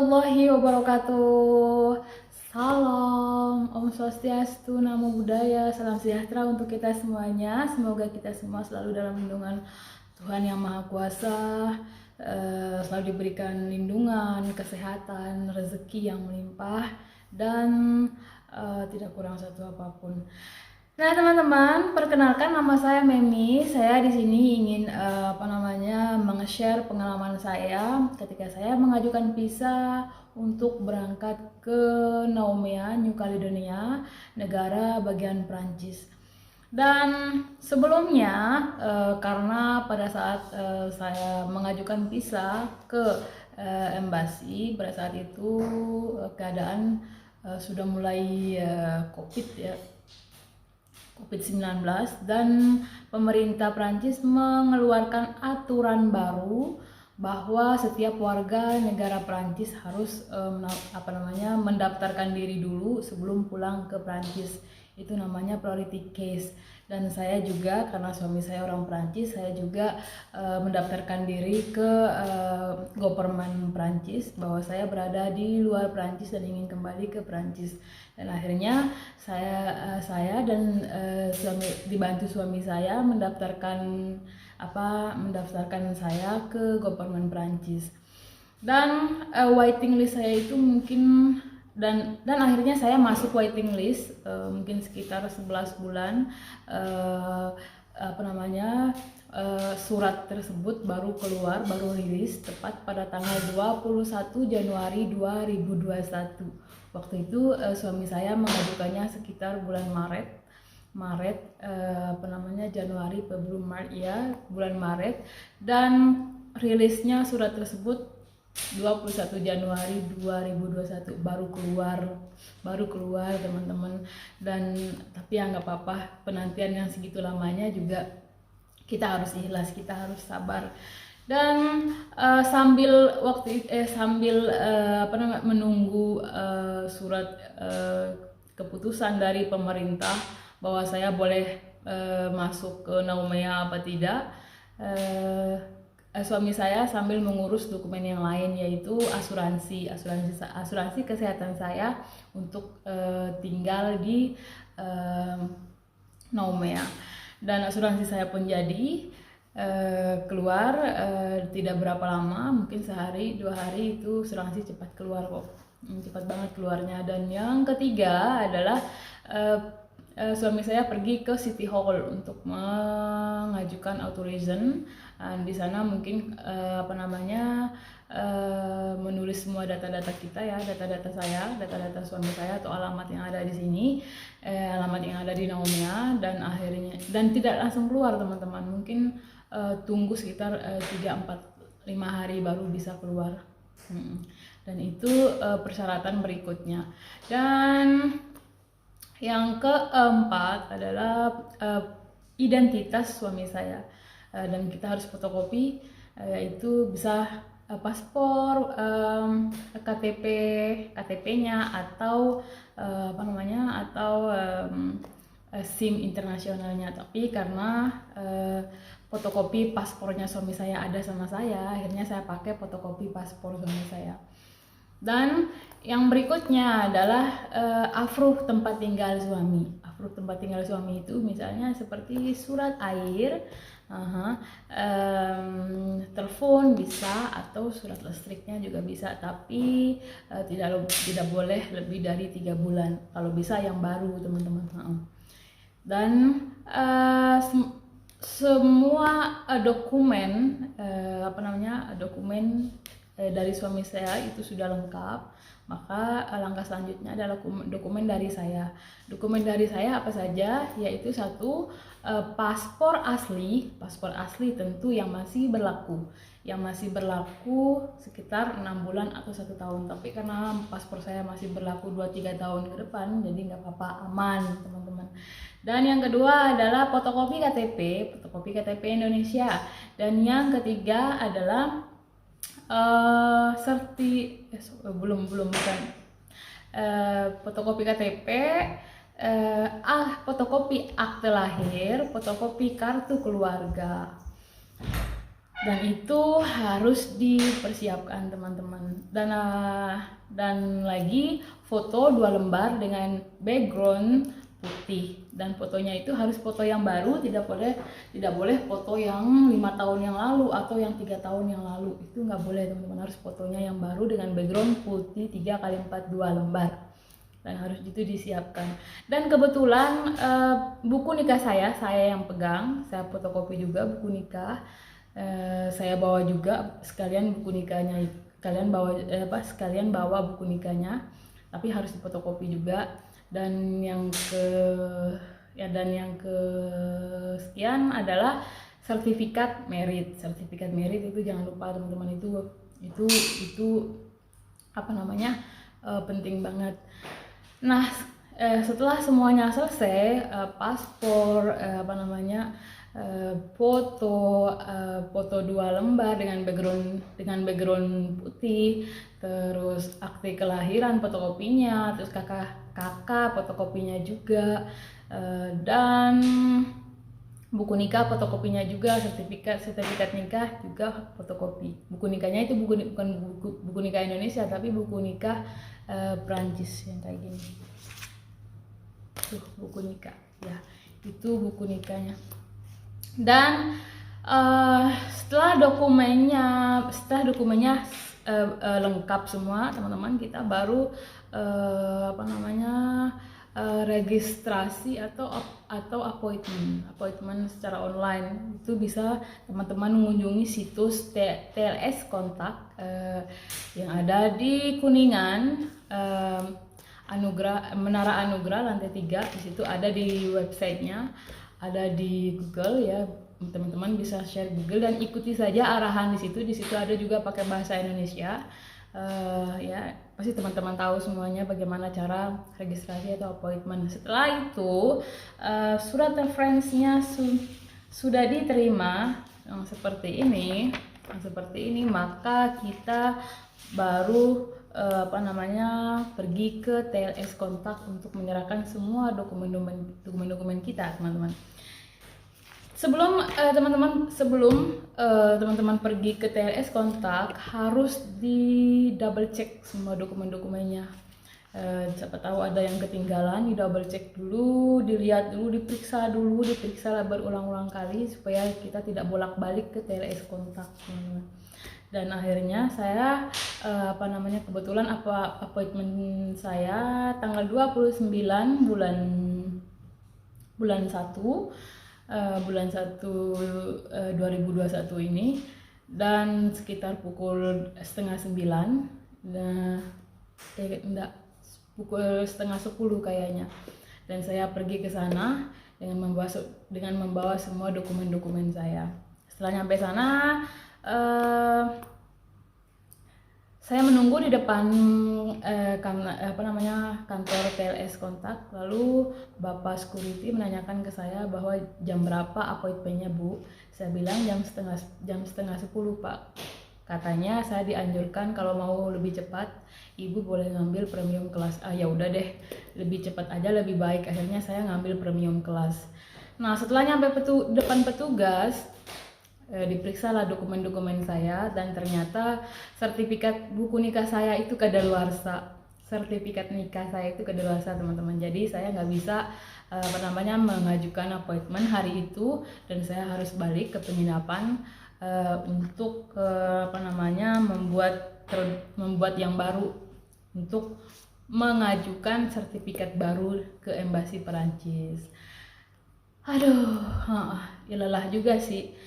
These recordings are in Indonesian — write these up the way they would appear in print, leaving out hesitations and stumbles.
warahmatullahi wabarakatuh. Salam, Om Swastiastu, Namo Buddhaya, salam sejahtera untuk kita semuanya. Semoga kita semua selalu dalam lindungan Tuhan Yang Maha Kuasa, selalu diberikan lindungan, kesehatan, rezeki yang melimpah, dan tidak kurang satu apapun. Nah teman-teman, perkenalkan nama saya Memi. Saya di sini ingin meng-share pengalaman saya ketika saya mengajukan visa untuk berangkat ke Naumea, New Caledonia, negara bagian Prancis. Dan sebelumnya karena pada saat saya mengajukan visa ke embasi, pada saat itu keadaan sudah mulai COVID-19 dan pemerintah Prancis mengeluarkan aturan baru bahwa setiap warga negara Prancis harus mendaftarkan diri dulu sebelum pulang ke Prancis. Itu namanya priority case. Dan saya juga, karena suami saya orang Prancis, saya juga mendaftarkan diri ke government Prancis bahwa saya berada di luar Prancis dan ingin kembali ke Prancis. Dan akhirnya saya dan dibantu suami saya mendaftarkan saya ke government Prancis. Dan waiting list saya itu mungkin dan akhirnya saya masuk waiting list mungkin sekitar 11 bulan. Surat tersebut baru keluar, baru rilis tepat pada tanggal 21 Januari 2021. Waktu itu suami saya mengajukannya sekitar bulan Januari, Februari, Maret ya, bulan Maret, dan rilisnya surat tersebut 21 Januari 2021 baru keluar teman-teman. Dan tapi ya nggak apa-apa, penantian yang segitu lamanya juga kita harus ikhlas, kita harus sabar. Dan sambil menunggu surat keputusan dari pemerintah bahwa saya boleh masuk ke Naumea apa tidak, suami saya sambil mengurus dokumen yang lain, yaitu asuransi kesehatan saya untuk tinggal di Naumea. Dan asuransi saya pun jadi keluar tidak berapa lama, mungkin sehari 2 hari itu asuransi cepat keluar kok, cepat banget keluarnya. Dan yang ketiga adalah suami saya pergi ke City Hall untuk mengajukan authorization. Di sana mungkin menulis semua data-data kita ya, data-data saya, data-data suami saya atau alamat yang ada di sini, alamat yang ada di Naumea. Dan akhirnya tidak langsung keluar teman-teman, mungkin tunggu sekitar 3-4-5 hari baru bisa keluar. Dan itu persyaratan berikutnya. Dan yang keempat adalah identitas suami saya, dan kita harus fotokopi, yaitu bisa paspor, KTP-nya atau SIM internasionalnya. Tapi karena fotokopi paspornya suami saya ada sama saya, akhirnya saya pakai fotokopi paspor suami saya. Dan yang berikutnya adalah afruh tempat tinggal suami. Afruh tempat tinggal suami itu misalnya seperti surat air, telepon bisa, atau surat listriknya juga bisa, tapi tidak boleh lebih dari 3 bulan. Kalau bisa yang baru teman-teman. Dan semua dokumen dari suami saya itu sudah lengkap. Maka langkah selanjutnya adalah dokumen dari saya. Dokumen dari saya apa saja? Yaitu satu, paspor asli tentu yang masih berlaku sekitar 6 bulan atau 1 tahun. Tapi karena paspor saya masih berlaku 2-3 tahun ke depan, jadi nggak apa-apa, aman teman-teman. Dan yang kedua adalah fotokopi KTP Indonesia. Dan yang ketiga adalah fotokopi KTP, fotokopi akte lahir, fotokopi kartu keluarga. dan itu harus dipersiapkan teman-teman. Dan lagi foto 2 lembar dengan background putih, dan fotonya itu harus foto yang baru, tidak boleh foto yang 5 tahun yang lalu atau yang 3 tahun yang lalu. Itu nggak boleh teman-teman, harus fotonya yang baru dengan background putih 3x4 2 lembar, dan harus itu disiapkan. Dan kebetulan buku nikah saya yang pegang, saya fotokopi juga buku nikah. Saya bawa juga sekalian buku nikahnya, sekalian bawa buku nikahnya, tapi harus difotokopi juga. Dan yang ke sekian adalah sertifikat merit. Sertifikat merit itu jangan lupa teman-teman, itu apa namanya, penting banget. Nah, setelah semuanya selesai, paspor, foto 2 lembar dengan background putih, terus akte kelahiran fotokopinya, terus kakak fotokopinya juga, dan buku nikah fotokopinya juga, sertifikat nikah juga fotokopi. Buku nikahnya itu bukan buku nikah Indonesia, tapi buku nikah Prancis yang kayak gini. Tuh buku nikah ya, itu buku nikahnya. Dan setelah dokumennya lengkap semua teman-teman, kita baru registrasi atau appointment secara online. Itu bisa teman-teman mengunjungi situs TLS Kontak yang ada di Kuningan, Menara Anugerah lantai 3. Di situ ada di websitenya, ada di Google ya, teman-teman bisa share Google dan ikuti saja arahan di situ. Di situ ada juga pakai bahasa Indonesia. Ya pasti teman-teman tahu semuanya bagaimana cara registrasi atau appointment. Setelah itu surat referensinya sudah diterima seperti ini, maka kita baru pergi ke TLS Kontak untuk menyerahkan semua dokumen kita teman-teman. Sebelum teman-teman pergi ke TLS Kontak, harus di double check semua dokumennya. Siapa tahu ada yang ketinggalan, di double check dulu, dilihat dulu, diperiksa berulang-ulang kali supaya kita tidak bolak-balik ke TLS Kontak teman-teman. Dan akhirnya saya kebetulan appointment saya tanggal 29 bulan 1 2021 ini, dan sekitar pukul 8:30, pukul 9:30 kayaknya. Dan saya pergi ke sana dengan membawa semua dokumen saya. Setelah nyampe sana, saya menunggu di depan kantor TLS Kontak. Lalu Bapak security menanyakan ke saya bahwa jam berapa appointmentnya Bu. Saya bilang jam setengah 10 Pak. Katanya saya dianjurkan kalau mau lebih cepat Ibu boleh ngambil premium kelas. Ya udah deh, lebih cepat aja lebih baik. Akhirnya saya ngambil premium kelas. Nah setelah nyampe depan petugas, diperiksalah dokumen saya, dan ternyata sertifikat buku nikah saya itu kadaluarsa. Teman-teman. Jadi saya nggak bisa mengajukan appointment hari itu, dan saya harus balik ke penginapan untuk membuat yang baru, untuk mengajukan sertifikat baru ke embasi Perancis. Aduh, ya lelah juga sih.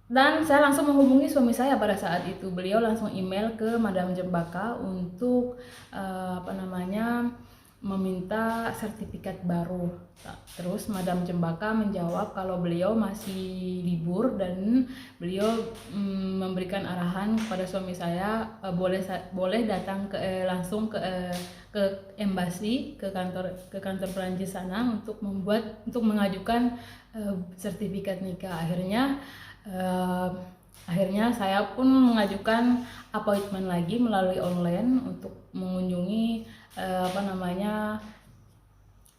Dan saya langsung menghubungi suami saya pada saat itu. Beliau langsung email ke Madam Jembaka untuk meminta sertifikat baru. Terus Madam Jembaka menjawab kalau beliau masih libur, dan beliau memberikan arahan kepada suami saya boleh datang langsung ke embasi, ke kantor Perancis sana untuk mengajukan sertifikat nikah. Akhirnya saya pun mengajukan appointment lagi melalui online untuk mengunjungi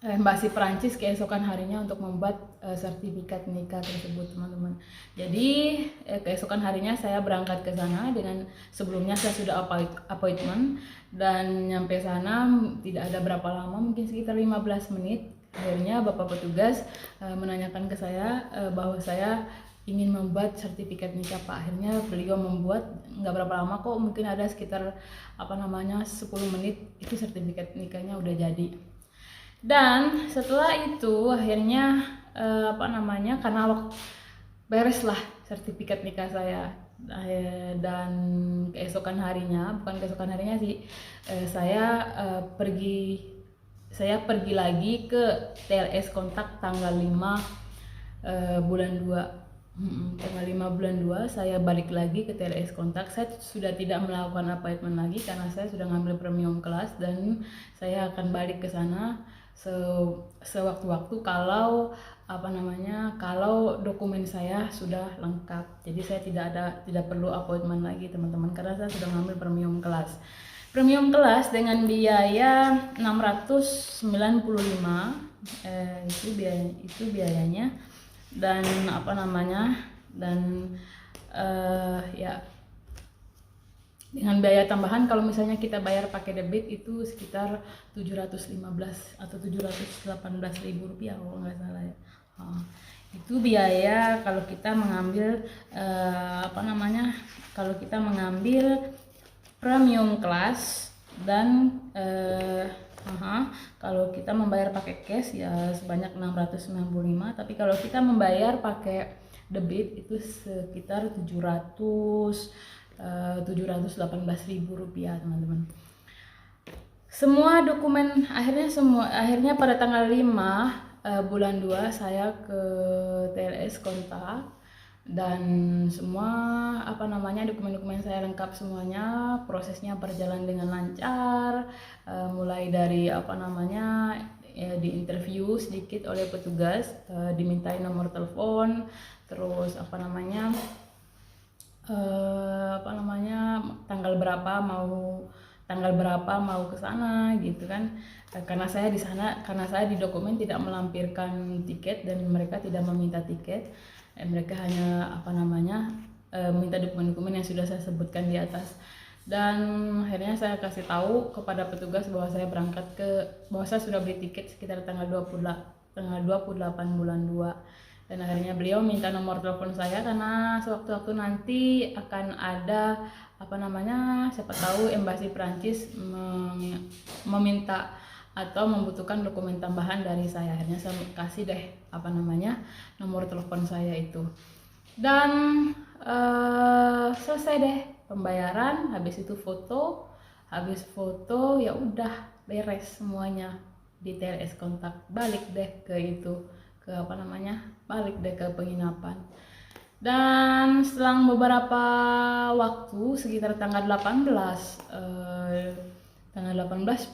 Embasi Perancis keesokan harinya untuk membuat sertifikat nikah tersebut, teman-teman. Jadi keesokan harinya saya berangkat ke sana, dengan sebelumnya saya sudah appointment, dan nyampe sana tidak ada berapa lama, mungkin sekitar 15 menit. Akhirnya Bapak petugas menanyakan ke saya bahwa saya ingin membuat sertifikat nikah, Pak. Akhirnya beliau membuat, nggak berapa lama kok, mungkin ada sekitar 10 menit itu sertifikat nikahnya udah jadi. Dan setelah itu akhirnya karena bereslah sertifikat nikah saya. Dan keesokan harinya, bukan keesokan harinya sih, saya pergi lagi ke TLS kontak tanggal 5 bulan 2. Tanggal 5 bulan 2 saya balik lagi ke TLS kontak. Saya sudah tidak melakukan appointment lagi karena saya sudah ngambil premium kelas, dan saya akan balik ke sana sewaktu-waktu kalau kalau dokumen saya sudah lengkap. Jadi saya tidak perlu appointment lagi, teman-teman, karena saya sudah ngambil premium kelas. Premium kelas dengan biaya 695, itu biayanya. Dan ya, dengan biaya tambahan kalau misalnya kita bayar pakai debit itu sekitar 715 atau 718 ribu rupiah kalau nggak salah ya. Itu biaya kalau kita mengambil kalau kita mengambil premium kelas. Dan kalau kita membayar pakai cash ya sebanyak 695, tapi kalau kita membayar pakai debit itu sekitar 718 ribu rupiah, teman-teman. Semua dokumen akhirnya pada tanggal 5 bulan 2 saya ke TLS kontak, dan semua dokumen-dokumen saya lengkap semuanya. Prosesnya berjalan dengan lancar, mulai dari di interview sedikit oleh petugas, dimintai nomor telepon, terus tanggal berapa mau ke sana gitu kan. Karena saya di dokumen tidak melampirkan tiket dan mereka tidak meminta tiket. Mereka hanya minta dokumen-dokumen yang sudah saya sebutkan di atas. Dan akhirnya saya kasih tahu kepada petugas bahwa saya sudah beli tiket sekitar tanggal 28 bulan 2. Dan akhirnya beliau minta nomor telepon saya karena sewaktu-waktu nanti akan ada siapa tahu embasi Perancis meminta atau membutuhkan dokumen tambahan dari saya. Akhirnya saya kasih deh nomor telepon saya itu. Dan selesai deh pembayaran, habis foto ya udah beres semuanya di TLS kontak. Balik deh ke penginapan. Dan selang beberapa waktu sekitar tanggal 18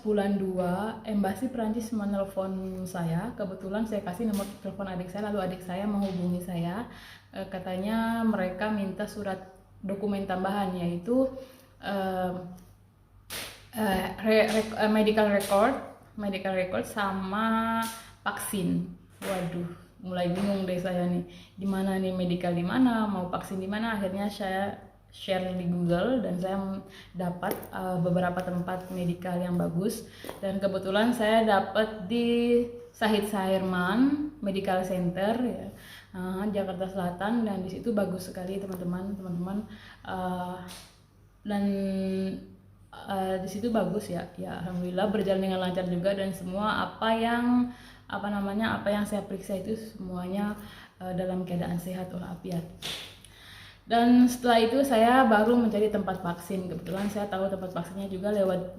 bulan 2, embasi Prancis menelpon saya. Kebetulan saya kasih nomor telepon adik saya, lalu adik saya menghubungi saya. Katanya mereka minta surat dokumen tambahan, yaitu medical record sama vaksin. Waduh, mulai bingung deh saya nih, di mana nih medical, di mana, mau vaksin di mana. Akhirnya saya share di Google dan saya dapat beberapa tempat medical yang bagus, dan kebetulan saya dapat di Syahid Sairman Medical Center ya, Jakarta Selatan, dan di situ bagus sekali teman-teman. Dan di situ bagus ya alhamdulillah berjalan dengan lancar juga, dan semua apa yang saya periksa itu semuanya dalam keadaan sehat walafiat. Dan setelah itu saya baru mencari tempat vaksin. Kebetulan saya tahu tempat vaksinnya juga lewat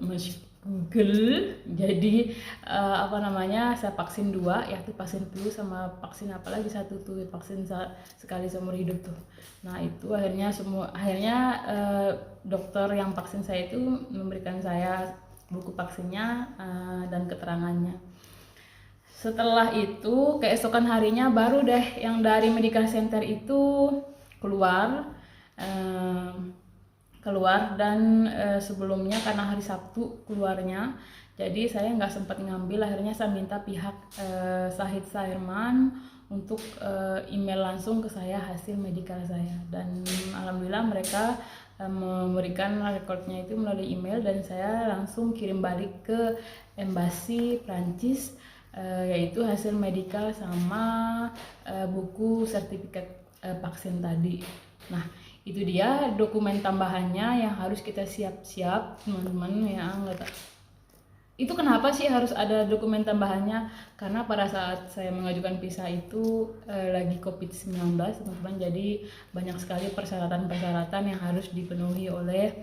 Google. Jadi saya vaksin 2, yaitu vaksin flu sama vaksin apalagi satu tuh, vaksin sekali seumur hidup tuh. Nah itu akhirnya dokter yang vaksin saya itu memberikan saya buku vaksinnya dan keterangannya. Setelah itu keesokan harinya baru deh yang dari medical center itu keluar. Dan sebelumnya karena hari Sabtu keluarnya, Jadi saya nggak sempat ngambil, akhirnya saya minta pihak Shahid Sairman untuk email langsung ke saya hasil medikal saya, dan alhamdulillah mereka memberikan rekodnya itu melalui email, dan saya langsung kirim balik ke Embasi Prancis, yaitu hasil medikal sama buku sertifikat vaksin tadi. Nah, itu dia dokumen tambahannya yang harus kita siap-siap teman-teman ya. Itu kenapa sih harus ada dokumen tambahannya? Karena pada saat saya mengajukan visa itu lagi COVID-19 teman-teman, jadi banyak sekali persyaratan-persyaratan yang harus dipenuhi oleh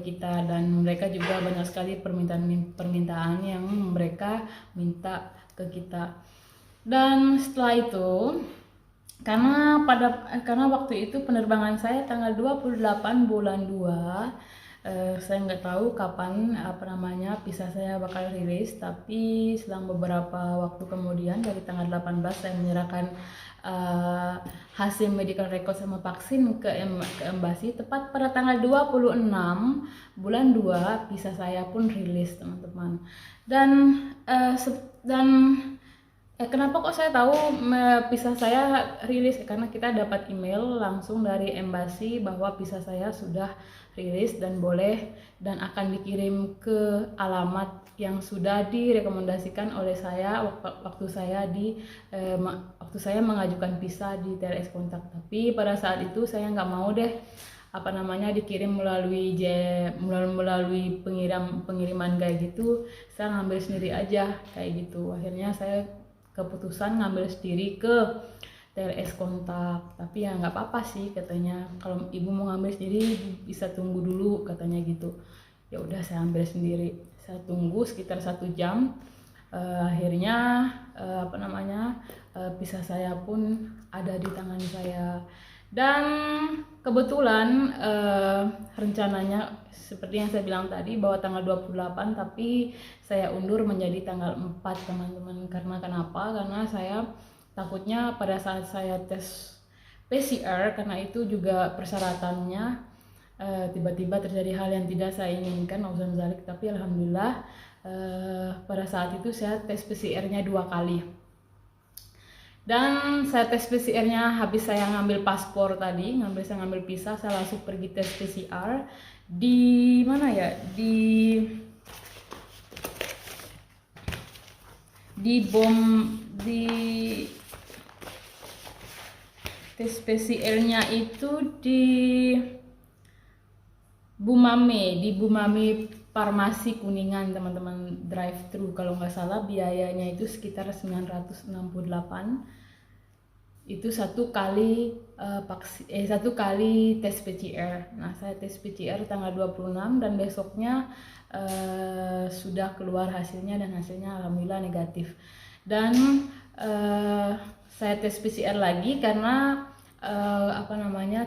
kita, dan mereka juga banyak sekali permintaan yang mereka minta ke kita. Dan setelah itu, karena waktu itu penerbangan saya tanggal 28 bulan 2, saya nggak tahu kapan visa saya bakal rilis, tapi selang beberapa waktu kemudian dari tanggal 18 saya menyerahkan hasil medical record sama vaksin ke embasi. Tepat pada tanggal 26 bulan 2 visa saya pun rilis teman-teman. Dan kenapa kok saya tahu visa saya rilis? Karena kita dapat email langsung dari embasi bahwa visa saya sudah rilis dan boleh dan akan dikirim ke alamat yang sudah direkomendasikan oleh saya waktu saya mengajukan visa di TLS Kontak. Tapi pada saat itu saya nggak mau deh dikirim melalui pengiriman kayak gitu. Saya ngambil sendiri aja kayak gitu. Akhirnya saya keputusan ngambil sendiri ke TLS Kontak. Tapi ya nggak apa-apa sih katanya, kalau ibu mau ngambil sendiri bisa tunggu dulu katanya gitu. Ya udah saya ambil sendiri, saya tunggu sekitar 1 jam. Akhirnya visa saya pun ada di tangan saya. Dan kebetulan rencananya seperti yang saya bilang tadi bahwa tanggal 28, tapi saya undur menjadi tanggal 4 teman-teman. Karena kenapa? Karena saya takutnya pada saat saya tes PCR, karena itu juga persyaratannya tiba-tiba terjadi hal yang tidak saya inginkan, naudzubillah. Tapi alhamdulillah pada saat itu saya tes PCR-nya 2 kali. Dan saya tes PCR-nya habis saya ngambil paspor tadi, saya ngambil visa, saya langsung pergi tes PCR di mana ya? Tes PCR-nya itu di Bumame Farmasi Kuningan teman-teman, drive thru kalau nggak salah. Biayanya itu sekitar 968. Itu satu kali tes PCR. Nah, saya tes PCR tanggal 26 dan besoknya sudah keluar hasilnya, dan hasilnya alhamdulillah negatif. Dan saya tes PCR lagi karena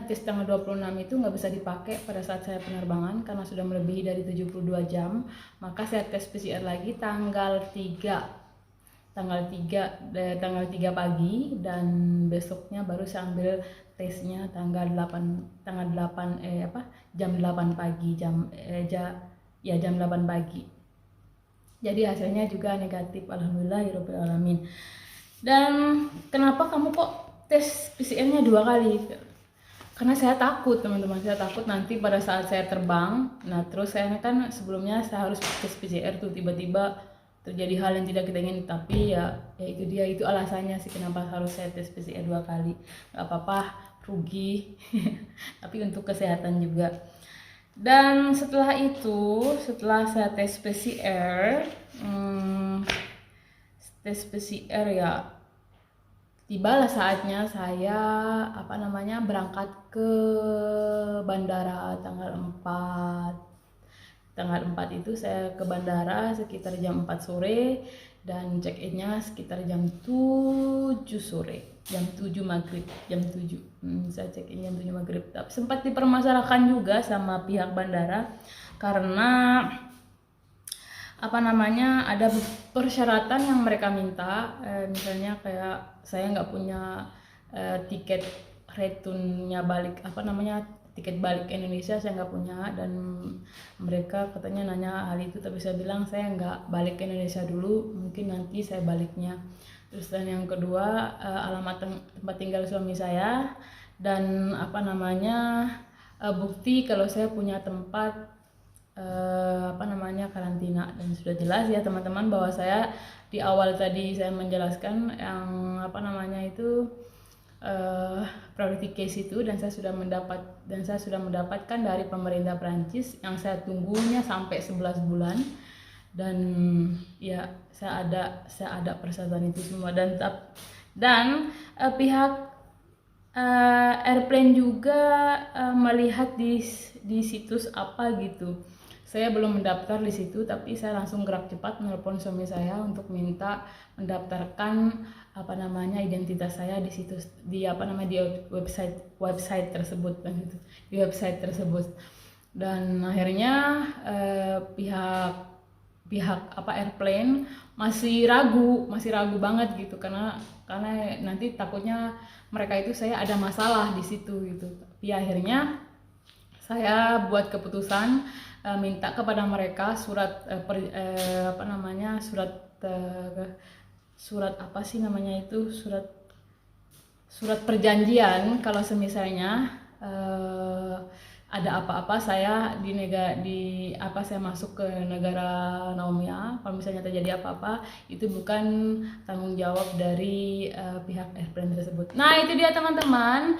tes tanggal 26 itu nggak bisa dipakai pada saat saya penerbangan karena sudah melebihi dari 72 jam. Maka saya tes PCR lagi tanggal 3 pagi, dan besoknya baru saya ambil tesnya jam 8 pagi, jam 8 pagi. Jadi hasilnya juga negatif, alhamdulillahirabbil alamin. Dan kenapa kamu kok tes PCR-nya 2 kali? Karena saya takut teman-teman, saya takut nanti pada saat saya terbang. Nah, terus saya kan sebelumnya saya harus tes PCR tuh, tiba-tiba terjadi hal yang tidak kita ingin. Tapi ya itu dia, itu alasannya sih kenapa harus saya tes PCR 2 kali. Gak apa-apa, rugi tapi untuk kesehatan juga. Dan setelah saya tes PCR ya tibalah saatnya saya berangkat ke bandara tanggal 4 itu. Saya ke bandara sekitar jam 4 sore dan check-in-nya sekitar jam 7 sore, jam 7 maghrib, saya check-in jam 7 maghrib. Tapi sempat dipermasalahkan juga sama pihak bandara karena ada persyaratan yang mereka minta, misalnya kayak saya nggak punya tiket returnnya balik, tiket balik ke Indonesia saya nggak punya, dan mereka katanya nanya hal itu, tapi saya bilang saya nggak balik ke Indonesia dulu, mungkin nanti saya baliknya. Terus dan yang kedua alamat tempat tinggal suami saya, dan bukti kalau saya punya tempat karantina. Dan sudah jelas ya teman-teman bahwa saya di awal tadi saya menjelaskan yang priority case itu, dan saya sudah mendapatkan dari pemerintah Prancis yang saya tunggunya sampai 11 bulan, dan ya saya ada persyaratan itu semua, dan pihak airplane juga melihat di situs apa gitu. Saya belum mendaftar di situ, tapi saya langsung gerak cepat menelpon suami saya untuk minta mendaftarkan identitas saya di situs di website tersebut, dan itu di website tersebut. Dan akhirnya pihak airplane masih ragu banget gitu, karena nanti takutnya mereka itu saya ada masalah di situ gitu. Tapi akhirnya saya buat keputusan minta kepada mereka surat surat perjanjian, kalau semisalnya ada apa-apa saya saya masuk ke negara Naumia, kalau misalnya terjadi apa-apa itu bukan tanggung jawab dari pihak airplane tersebut. Nah, itu dia teman-teman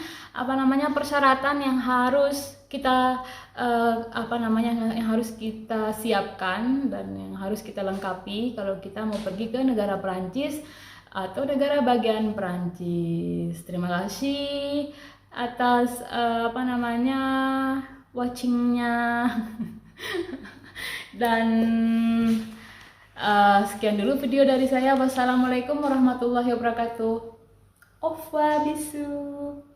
persyaratan yang harus kita yang harus kita siapkan dan yang harus kita lengkapi kalau kita mau pergi ke negara Perancis atau negara bagian Perancis. Terima kasih atas watchingnya dan sekian dulu video dari saya. Wassalamualaikum warahmatullahi wabarakatuh. Au revoir, bisous.